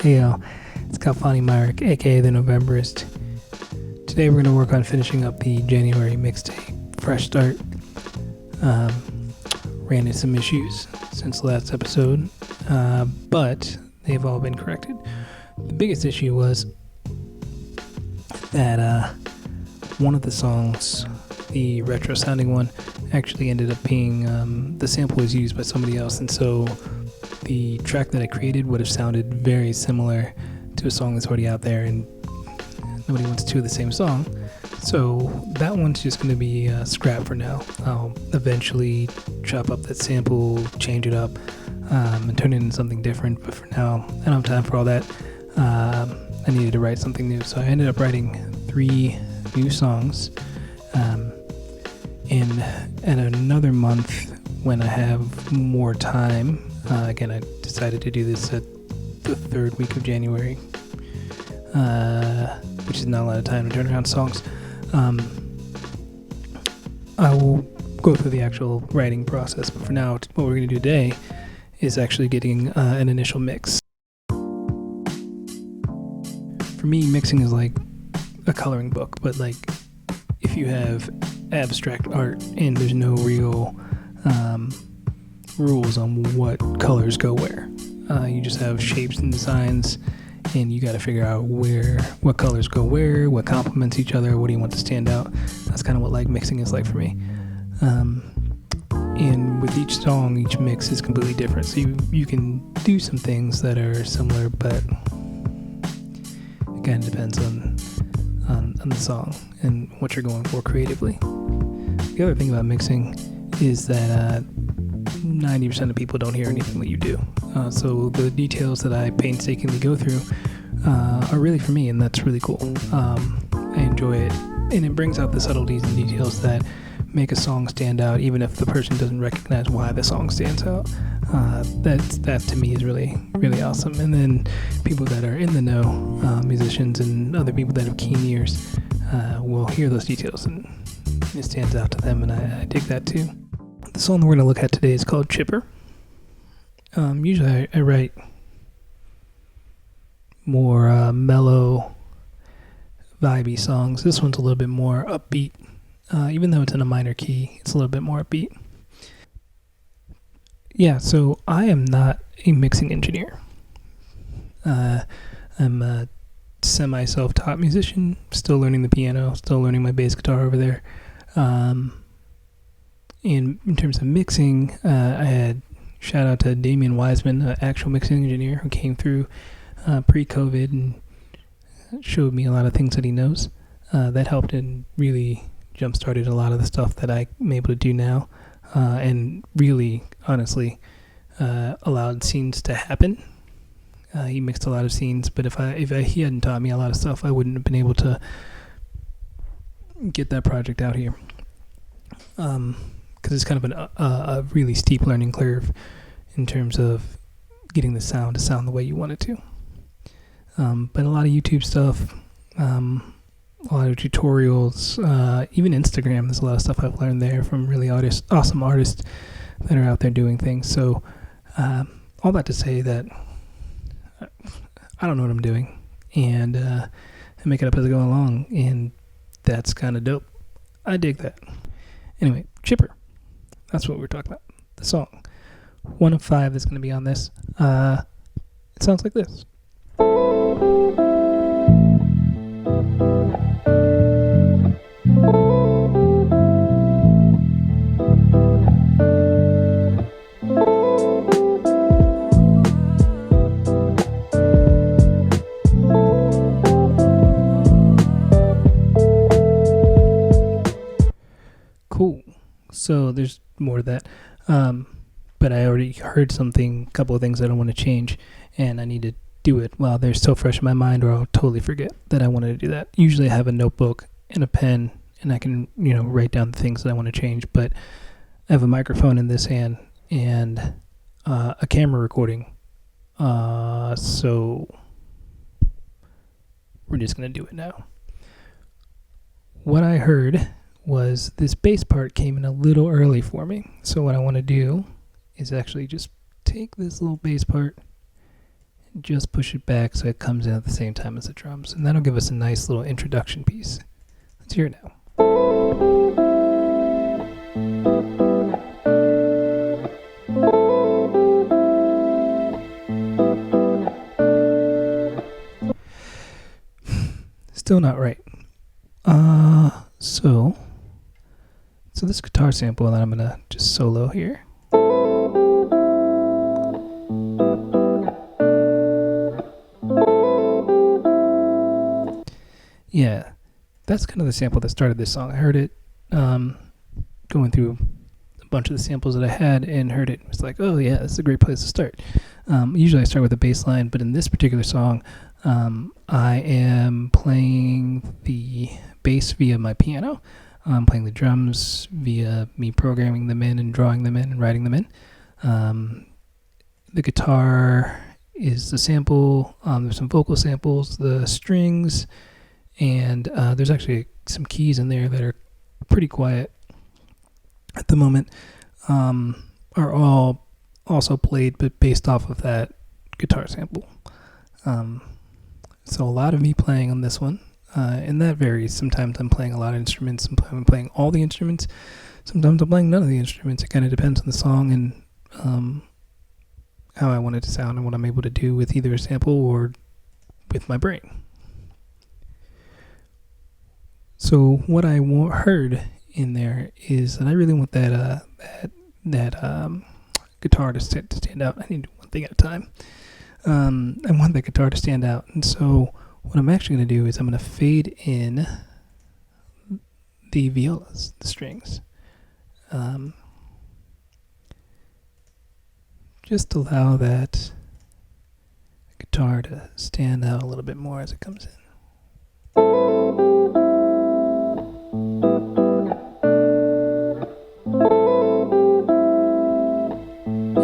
Hey y'all, it's Kalfani Myrick, aka the Novemberist. Today we're going to work on finishing up the January mixtape, Fresh Start. Ran into some issues since the last episode, but they've all been corrected. The biggest issue was that one of the songs, the retro sounding one, actually ended up being, the sample was used by somebody else, and so the track that I created would have sounded very similar to a song that's already out there, and nobody wants two of the same song. So that one's just going to be scrapped for now. I'll eventually chop up that sample, change it up, and turn it into something different. But for now, I don't have time for all that. I needed to write something new, so I ended up writing 3 new songs. In another month, when I have more time, again, I decided to do this at the 3rd week of January, which is not a lot of time to turn around songs. I will go through the actual writing process, but for now, what we're going to do today is actually getting an initial mix. For me, mixing is like a coloring book, but like if you have abstract art and there's no real rules on what colors go where. You just have shapes and designs, and you got to figure out what colors go where, what complements each other, what do you want to stand out. That's kind of what like mixing is like for me. And with each song, each mix is completely different. So you can do some things that are similar, but it kind of depends on the song and what you're going for creatively. The other thing about mixing is that 90% of people don't hear anything that you do. So the details that I painstakingly go through are really for me, and that's really cool. I enjoy it, and it brings out the subtleties and details that make a song stand out, even if the person doesn't recognize why the song stands out. That to me is really, really awesome. And then people that are in the know, musicians and other people that have keen ears, will hear those details, and it stands out to them, and I dig that too. The song that we're going to look at today is called Chipper. Usually I write more mellow, vibey songs. This one's a little bit more upbeat. Even though it's in a minor key, it's a little bit more upbeat. Yeah, so I am not a mixing engineer. I'm a semi-self-taught musician, still learning the piano, still learning my bass guitar over there. In terms of mixing, I had shout out to Damian Wiseman, an actual mixing engineer who came through pre-COVID and showed me a lot of things that he knows. That helped and really jump-started a lot of the stuff that I'm able to do now, and really, honestly, allowed scenes to happen. He mixed a lot of scenes, but if he hadn't taught me a lot of stuff, I wouldn't have been able to get that project out here. Because it's kind of a really steep learning curve in terms of getting the sound to sound the way you want it to. But a lot of YouTube stuff, a lot of tutorials, even Instagram, there's a lot of stuff I've learned there from really awesome artists that are out there doing things. So all that to say that I don't know what I'm doing, and I make it up as I go along, and that's kind of dope. I dig that. Anyway, Chipper. That's what we're talking about. The song. 1 of 5 is going to be on this. It sounds like this. Cool. So there's more to that. But I already heard a couple of things that I want to change, and I need to do it while they're still fresh in my mind, or I'll totally forget that I wanted to do that. Usually I have a notebook and a pen, and I can, write down the things that I want to change, but I have a microphone in this hand and a camera recording. So we're just going to do it now. What I heard was this bass part came in a little early for me. So what I want to do is actually just take this little bass part, just push it back so it comes in at the same time as the drums. And that'll give us a nice little introduction piece. Let's hear it now. Still not right. So this guitar sample that I'm gonna just solo here. Yeah, that's kind of the sample that started this song. I heard it going through a bunch of the samples that I had and heard it. It's like, oh yeah, this is a great place to start. Usually I start with a bass line, but in this particular song, I am playing the bass via my piano. I'm playing the drums via me programming them in and drawing them in and writing them in. The guitar is the sample. There's some vocal samples, the strings, and there's actually some keys in there that are pretty quiet at the moment. Are all also played, but based off of that guitar sample. So a lot of me playing on this one. And that varies. Sometimes I'm playing a lot of instruments. Sometimes I'm playing all the instruments. Sometimes I'm playing none of the instruments. It kind of depends on the song and how I want it to sound and what I'm able to do with either a sample or with my brain. So what I heard in there is that I really want that guitar to stand out. I need to do one thing at a time. I want that guitar to stand out, and so what I'm actually going to do is I'm going to fade in the violas, the strings. Just allow that guitar to stand out a little bit more as it comes in.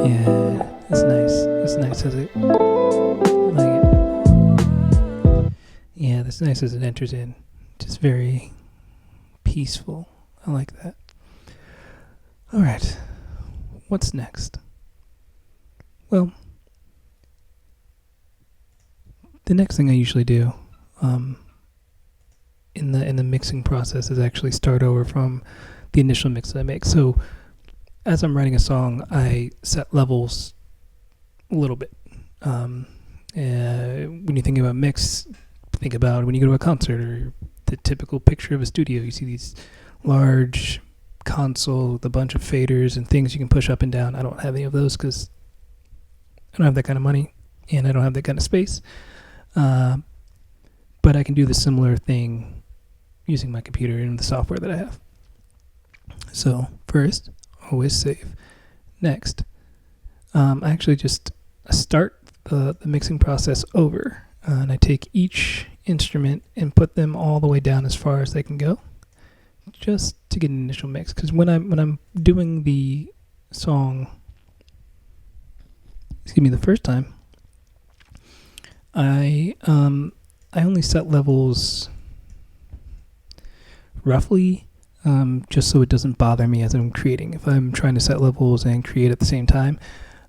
Yeah, it's nice. It's nice as it, like it. Yeah, that's nice as it enters in. Just very peaceful. I like that. All right, what's next? Well, the next thing I usually do in the mixing process is actually start over from the initial mix that I make. So as I'm writing a song, I set levels a little bit. When you think about mix, think about when you go to a concert or the typical picture of a studio. You see these large console with a bunch of faders and things you can push up and down. I don't have any of those because I don't have that kind of money and I don't have that kind of space. But I can do the similar thing using my computer and the software that I have. So first, always save. Next, I actually just start the mixing process over, and I take each instrument and put them all the way down as far as they can go, just to get an initial mix. Because when I'm doing the song, the first time, I only set levels roughly. Just so it doesn't bother me as I'm creating. If I'm trying to set levels and create at the same time,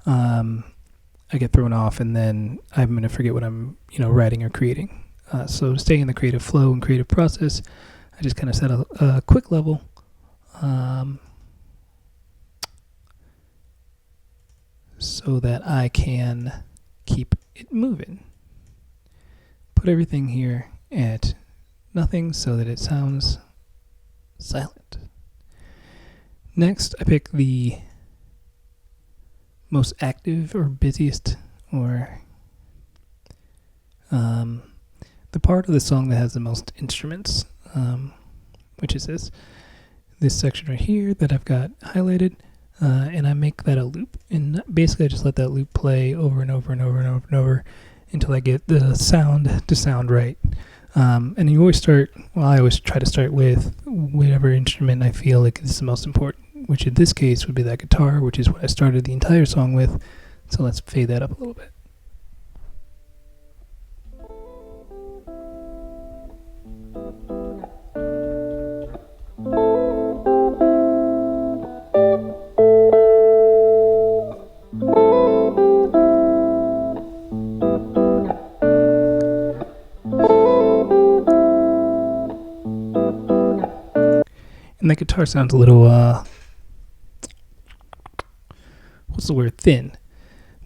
I get thrown off, and then I'm going to forget what I'm, writing or creating. So to stay in the creative flow and creative process, I just kind of set a quick level, so that I can keep it moving. Put everything here at nothing so that it sounds silent. Next, I pick the most active or busiest or the part of the song that has the most instruments, which is this section right here that I've got highlighted, and I make that a loop, and basically I just let that loop play over and over and over and over and over until I get the sound to sound right. And you always I always try to start with whatever instrument I feel like is the most important, which in this case would be that guitar, which is what I started the entire song with. So let's fade that up a little bit. And that guitar sounds a little, what's the word, thin,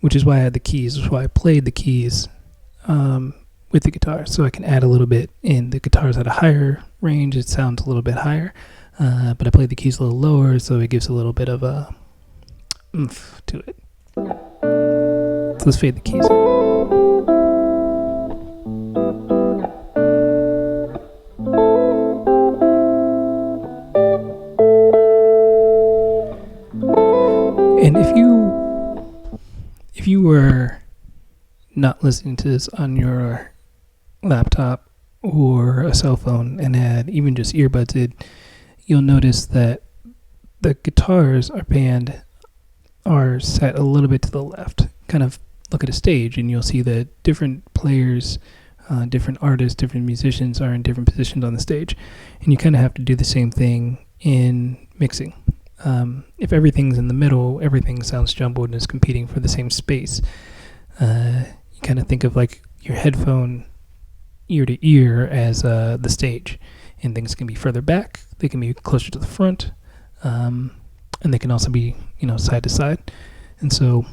which is why I had the keys, which is why I played the keys with the guitar, so I can add a little bit in. The guitar's at a higher range, it sounds a little bit higher, but I played the keys a little lower, so it gives a little bit of a oomph to it. So let's fade the keys in. And if you were not listening to this on your laptop or a cell phone and had even just earbuds in, you'll notice that the guitars are set a little bit to the left. Kind of look at a stage and you'll see that different players, different artists, different musicians are in different positions on the stage. And you kind of have to do the same thing in mixing. If everything's in the middle, everything sounds jumbled and is competing for the same space. You kind of think of like your headphone ear to ear as the stage, and things can be further back, they can be closer to the front, and they can also be, side to side. And so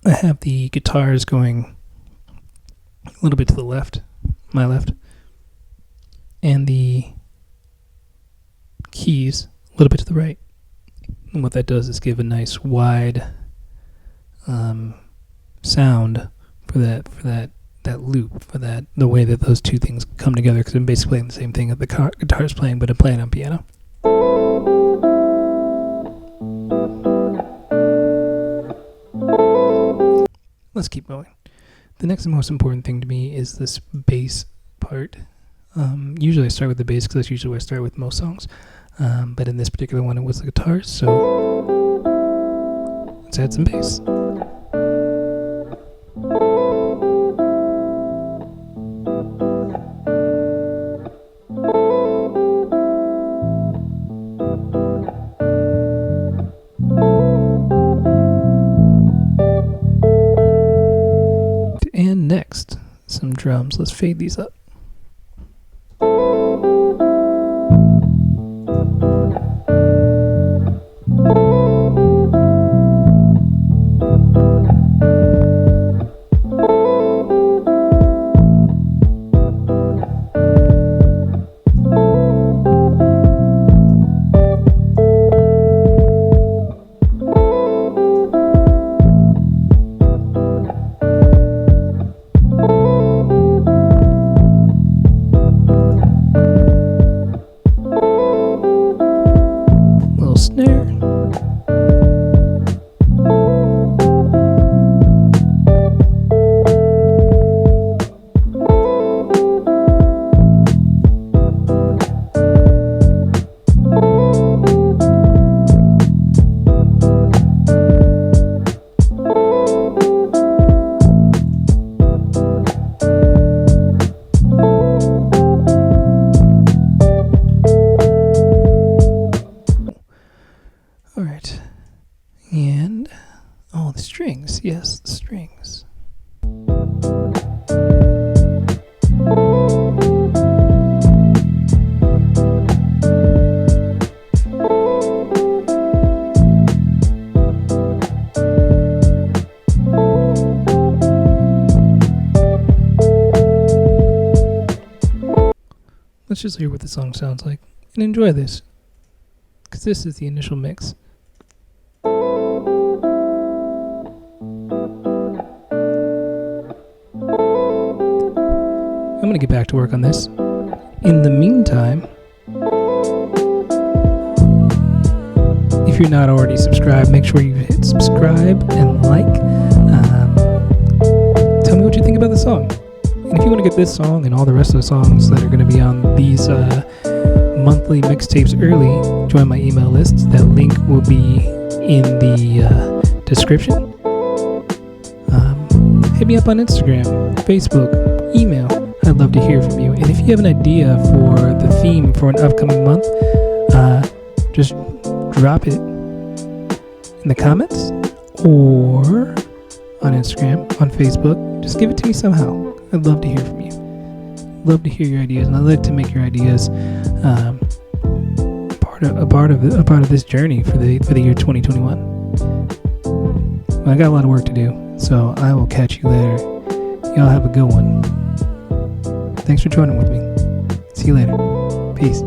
I have the guitars going a little bit to the left, my left, and the keys a little bit to the right. And what that does is give a nice wide sound for that loop, for the way that those two things come together, because I'm basically playing the same thing that the guitar is playing, but I'm playing on piano. Let's keep going. The next and most important thing to me is this bass part. Usually I start with the bass because that's usually where I start with most songs, but in this particular one it was the guitar, so let's add some bass. And next, some drums. Let's fade these up. Snare. Alright, and, the strings, yes, the strings. Let's just hear what the song sounds like, and enjoy this, because this is the initial mix. I'm going to get back to work on this. In the meantime, if you're not already subscribed, make sure you hit subscribe and like. Tell me what you think about the song. And if you want to get this song and all the rest of the songs that are going to be on these monthly mixtapes early, join my email list. That link will be in the description. Hit me up on Instagram, Facebook, email. I'd love to hear from you. And if you have an idea for the theme for an upcoming month, just drop it in the comments or on Instagram, on Facebook. Just give it to me somehow. I'd love to hear from you. Love to hear your ideas, and I'd like to make your ideas part a part of this journey for the year 2021. Well, I got a lot of work to do, so I will catch you later. Y'all have a good one. Thanks for joining with me. See you later. Peace.